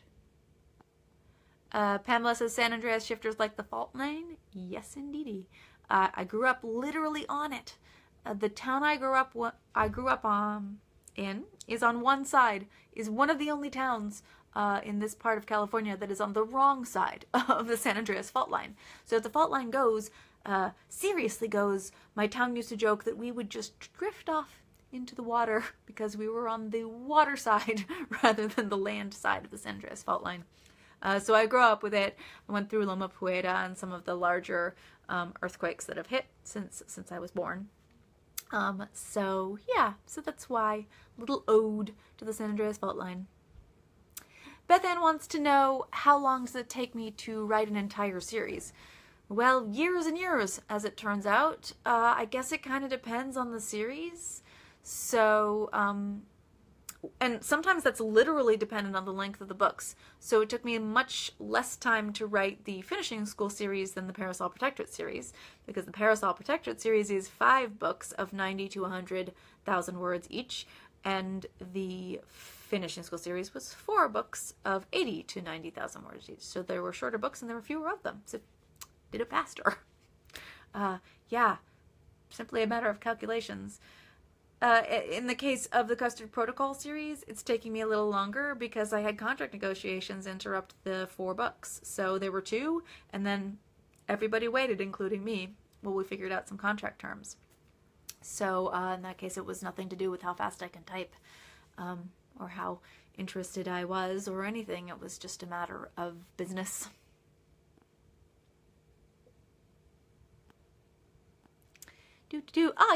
Pamela says San Andreas shifters like the fault line. Yes, indeedy. I grew up literally on it. The town I grew up in is on one side, is one of the only towns in this part of California that is on the wrong side of the San Andreas fault line. So if the fault line goes, seriously goes, my town used to joke that we would just drift off into the water because we were on the water side rather than the land side of the San Andreas fault line. So I grew up with it. I went through Loma Prieta and some of the larger earthquakes that have hit since I was born. So yeah, so that's why. Little ode to the San Andreas fault line. Beth Ann wants to know, how long does it take me to write an entire series? Well, years and years, as it turns out. I guess it kind of depends on the series. So, and sometimes that's literally dependent on the length of the books. So it took me much less time to write the Finishing School series than the Parasol Protectorate series, because the Parasol Protectorate series is 5 books of 90 to 100,000 words each, and the Finishing School series was 4 books of 80 to 90,000 words each. So there were shorter books and there were fewer of them. So did it faster. Yeah, simply a matter of calculations. In the case of the Custard Protocol series, it's taking me a little longer because I had contract negotiations interrupt the 4 books. So there were 2, and then everybody waited, including me, while we figured out some contract terms. So in that case, it was nothing to do with how fast I can type or how interested I was or anything. It was just a matter of business.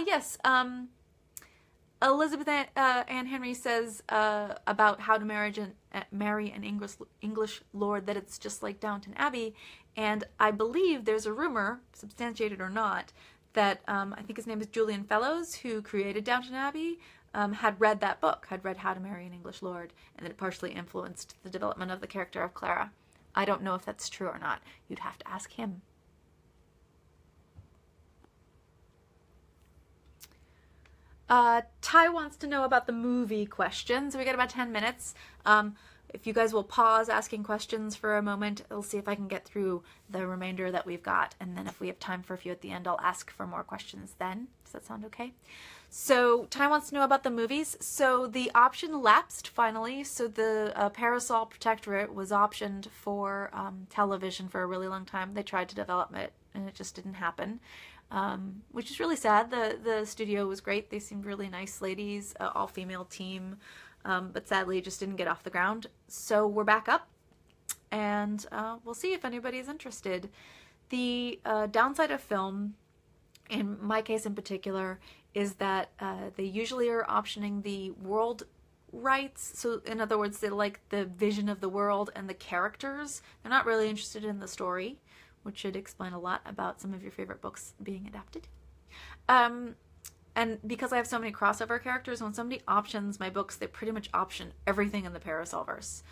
Yes. Elizabeth Ann Henry says about how to marry an English lord that it's just like Downton Abbey, and I believe there's a rumor, substantiated or not, that I think his name is Julian Fellowes, who created Downton Abbey, had read that book, had read How to Marry an English Lord, and that it partially influenced the development of the character of Clara. I don't know if that's true or not. You'd have to ask him. Ty wants to know about the movie questions. We got about 10 minutes. If you guys will pause asking questions for a moment, I'll see if I can get through the remainder that we've got. And then if we have time for a few at the end, I'll ask for more questions then. Does that sound okay? So Ty wants to know about the movies. So the option lapsed finally. So the Parasol Protectorate was optioned for television for a really long time. They tried to develop it and it just didn't happen. Which is really sad. The studio was great. They seemed really nice ladies, all-female team, but sadly it just didn't get off the ground. So we're back up, and we'll see if anybody's interested. The downside of film, in my case in particular, is that they usually are optioning the world rights. So in other words, they like the vision of the world and the characters. They're not really interested in the story, which should explain a lot about some of your favorite books being adapted. And because I have so many crossover characters, when somebody options my books, they pretty much option everything in the Parasolverse.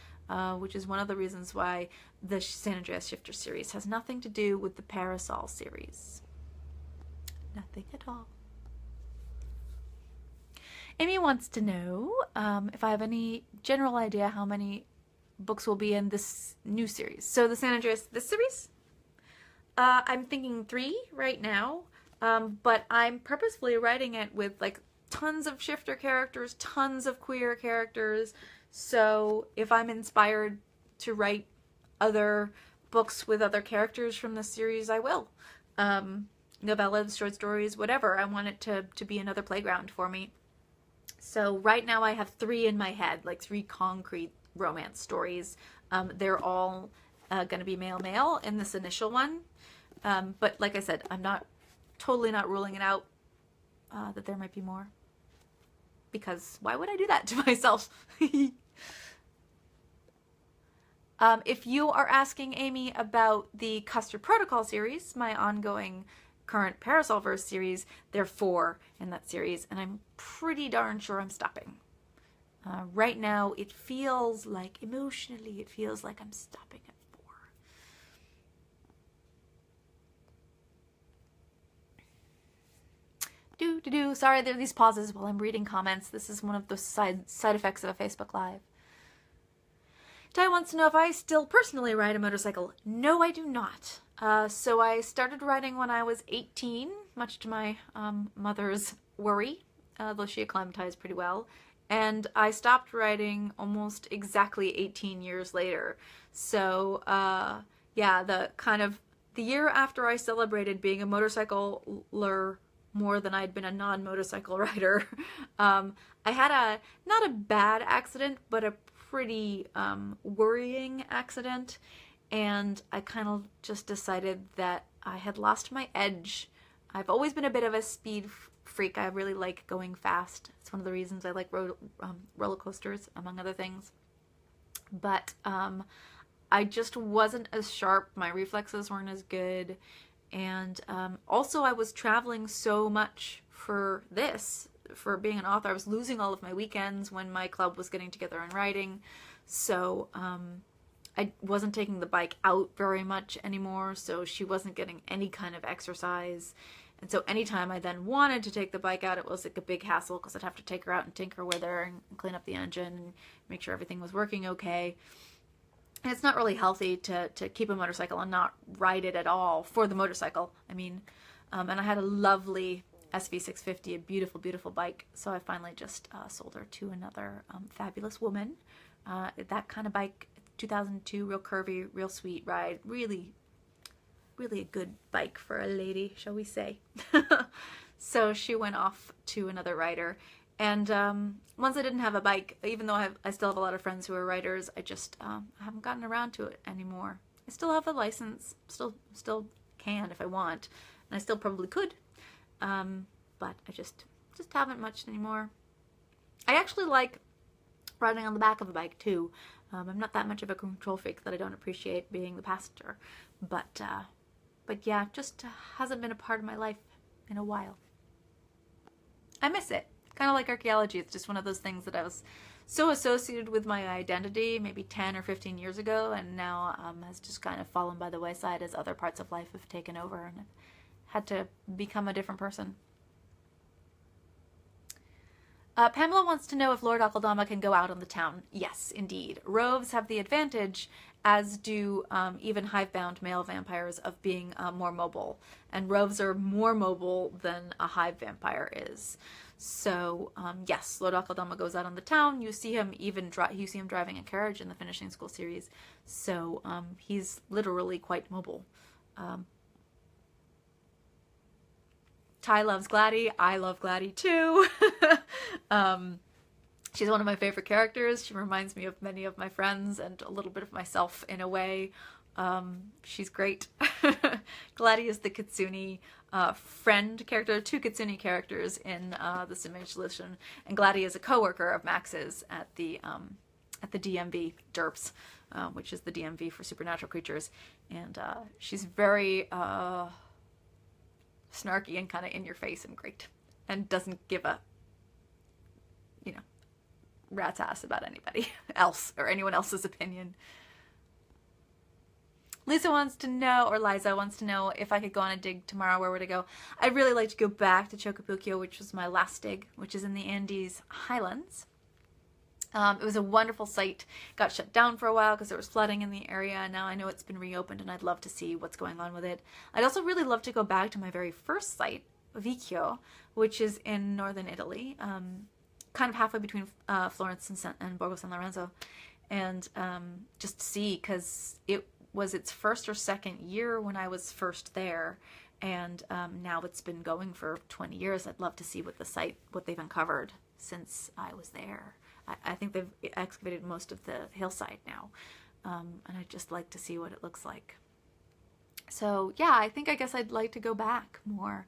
which is one of the reasons why the San Andreas Shifter series has nothing to do with the Parasol series. Nothing at all. Amy wants to know if I have any general idea how many books will be in this new series. So the San Andreas, this series? I'm thinking 3 right now, but I'm purposefully writing it with like tons of shifter characters, tons of queer characters. So if I'm inspired to write other books with other characters from this series, I will. Novellas, short stories, whatever. I want it to be another playground for me. So right now I have 3 in my head, like 3 concrete romance stories. They're all going to be male-male in this initial one. But like I said, I'm totally not ruling it out that there might be more. Because why would I do that to myself? If you are asking Amy about the Custard Protocol series, my ongoing current Parasolverse series, there are 4 in that series, and I'm pretty darn sure I'm stopping. Right now, it feels like, emotionally, it feels like I'm stopping at 4. Sorry, there are these pauses while I'm reading comments. This is one of the side effects of a Facebook Live. Ty wants to know if I still personally ride a motorcycle. No, I do not. So I started riding when I was 18, much to my mother's worry, though she acclimatized pretty well. And I stopped riding almost exactly 18 years later. So, yeah, the year after I celebrated being a motorcycler more than I'd been a non-motorcycle rider, I had not a bad accident, but a pretty worrying accident. And I kind of just decided that I had lost my edge. I've always been a bit of a speed freak. I really like going fast. It's one of the reasons I like roller coasters, among other things. But I just wasn't as sharp. My reflexes weren't as good. And also I was traveling so much for being an author. I was losing all of my weekends when my club was getting together and writing. So I wasn't taking the bike out very much anymore, so she wasn't getting any kind of exercise. And so anytime I then wanted to take the bike out, it was like a big hassle because I'd have to take her out and tinker with her and clean up the engine and make sure everything was working okay. And it's not really healthy to keep a motorcycle and not ride it at all for the motorcycle. I mean, and I had a lovely SV650, a beautiful, beautiful bike. So I finally just sold her to another fabulous woman. That kind of bike, 2002, real curvy, real sweet ride. Really, really a good bike for a lady, shall we say. So she went off to another rider. And once I didn't have a bike, even though I still have a lot of friends who are riders, I just haven't gotten around to it anymore. I still have a license, still can if I want, and I still probably could, but I just haven't much anymore. I actually like riding on the back of a bike too. I'm not that much of a control freak that I don't appreciate being the passenger, but yeah, just hasn't been a part of my life in a while. I miss it. Kind of like archaeology. It's just one of those things that I was so associated with my identity maybe 10 or 15 years ago, and now has just kind of fallen by the wayside as other parts of life have taken over, and I've had to become a different person. Pamela wants to know if Lord Akaldama can go out on the town. Yes, indeed. Roves have the advantage, as do even hive-bound male vampires, of being more mobile. And roves are more mobile than a hive vampire is. So, yes, Lord Akaldama goes out on the town. You see him driving a carriage in the Finishing School series. So, he's literally quite mobile. Ty loves Gladdy. I love Gladdy too. She's one of my favorite characters. She reminds me of many of my friends and a little bit of myself in a way. She's great. Gladdy is the Kitsune friend character, 2 Kitsune characters in the Sumage Solution, and Gladdy is a co-worker of Max's at the DMV, DERPS, which is the DMV for supernatural creatures, and she's very snarky and kind of in your face and great, and doesn't give a rat's ass about anybody else or anyone else's opinion. Lisa wants to know, or Liza wants to know, if I could go on a dig tomorrow, where would I go? I'd really like to go back to Chocopuquio, which was my last dig, which is in the Andes Highlands. It was a wonderful site. Got shut down for a while because there was flooding in the area, and now I know it's been reopened, and I'd love to see what's going on with it. I'd also really love to go back to my very first site, Vicchio, which is in northern Italy, kind of halfway between Florence and Borgo San Lorenzo, and just to see, because it was its first or second year when I was first there, and now it's been going for 20 years. I'd love to see what they've uncovered since I was there. I think they've excavated most of the hillside now, and I'd just like to see what it looks like. So yeah, I guess I'd like to go back more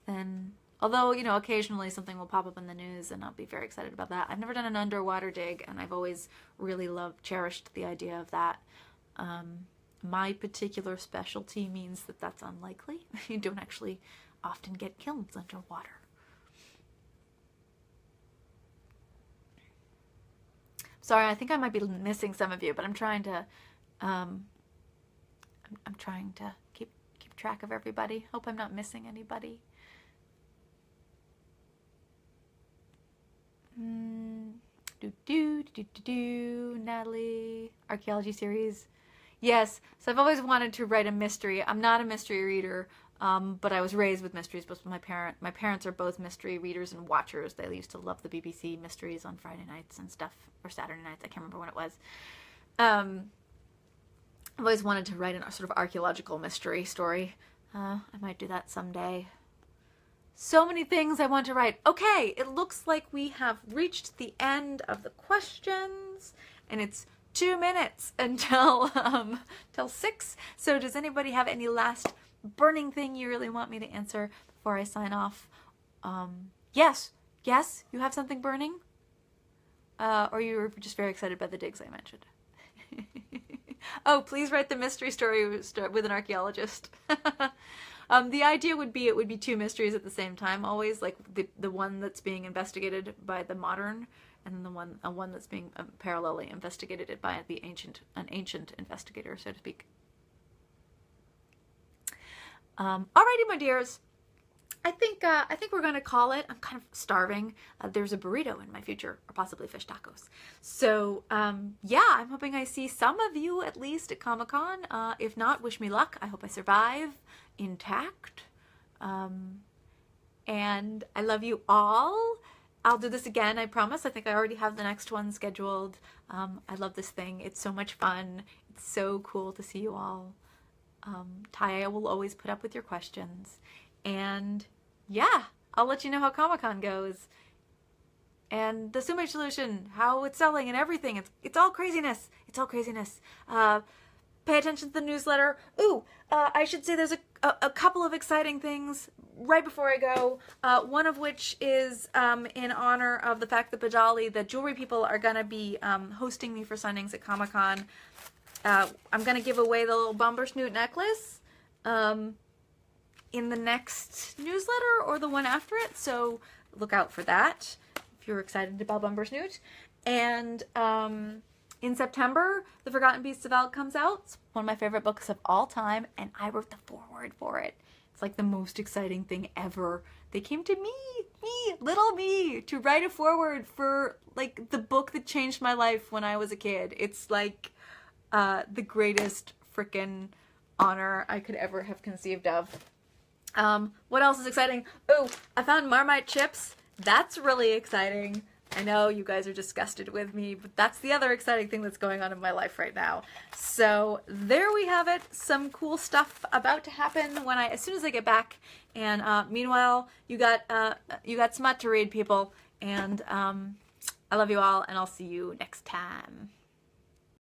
than, although, you know, occasionally something will pop up in the news and I'll be very excited about that. I've never done an underwater dig, and I've always really cherished the idea of that. My particular specialty means that that's unlikely. You don't actually often get kilns underwater. Sorry, I think I might be missing some of you, but I'm trying to I'm trying to keep track of everybody. Hope I'm not missing anybody. Natalie, archaeology series. Yes, so I've always wanted to write a mystery. I'm not a mystery reader, but I was raised with mysteries. Both my parents are both mystery readers and watchers. They used to love the BBC mysteries on Friday nights and stuff, or Saturday nights. I can't remember when it was. I've always wanted to write a sort of archaeological mystery story. I might do that someday. So many things I want to write. Okay, it looks like we have reached the end of the questions, and it's 2 minutes until 6. So does anybody have any last burning thing you really want me to answer before I sign off? Yes, you have something burning? Or you were just very excited by the digs I mentioned? Oh, please write the mystery story with an archaeologist. The idea would be it would be 2 mysteries at the same time, always, like the one that's being investigated by the modern, and then the one that's being parallelly investigated by an ancient investigator, so to speak. Alrighty, my dears. I think we're gonna call it. I'm kind of starving. There's a burrito in my future, or possibly fish tacos. So yeah, I'm hoping I see some of you at least at Comic-Con. If not, wish me luck. I hope I survive intact. And I love you all. I'll do this again, I promise. I think I already have the next one scheduled. I love this thing. It's so much fun. It's so cool to see you all. Taya will always put up with your questions. And yeah, I'll let you know how Comic-Con goes. And the Sumage Solution, how it's selling and everything. It's all craziness. It's all craziness. Pay attention to the newsletter. Ooh, I should say there's a couple of exciting things right before I go. One of which is in honor of the fact that Bajali, the jewelry people, are going to be hosting me for signings at Comic-Con. I'm going to give away the little Bumper Snoot necklace in the next newsletter or the one after it, so look out for that if you're excited about Bumper Snoot. And in September, The Forgotten Beasts of Alk comes out. It's one of my favorite books of all time, and I wrote the foreword for it. It's like the most exciting thing ever. They came to me, little me, to write a foreword for like the book that changed my life when I was a kid. It's like the greatest frickin' honor I could ever have conceived of. What else is exciting? Oh, I found Marmite chips. That's really exciting. I know you guys are disgusted with me, but that's the other exciting thing that's going on in my life right now. So there we have it. Some cool stuff about to happen as soon as I get back. And meanwhile, you got smut to read, people. And I love you all, and I'll see you next time.